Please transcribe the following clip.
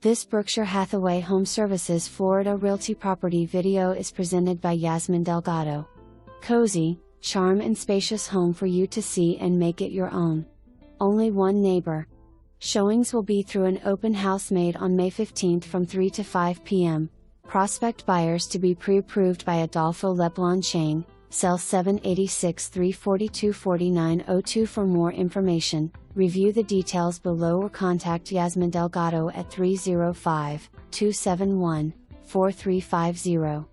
This Berkshire Hathaway HomeServices Florida Realty property video is presented by Yasmin Delgado. Cozy, charm and spacious home for you to see and make it your own. Only one neighbor. Showings will be through an open house made on May 15th from 3 to 5 p.m. Prospect buyers to be pre-approved by Adolfo Leplon-Chang, cell 786-342-4902. For more information, review the details below or contact Yasmin Delgado at 305-271-4350.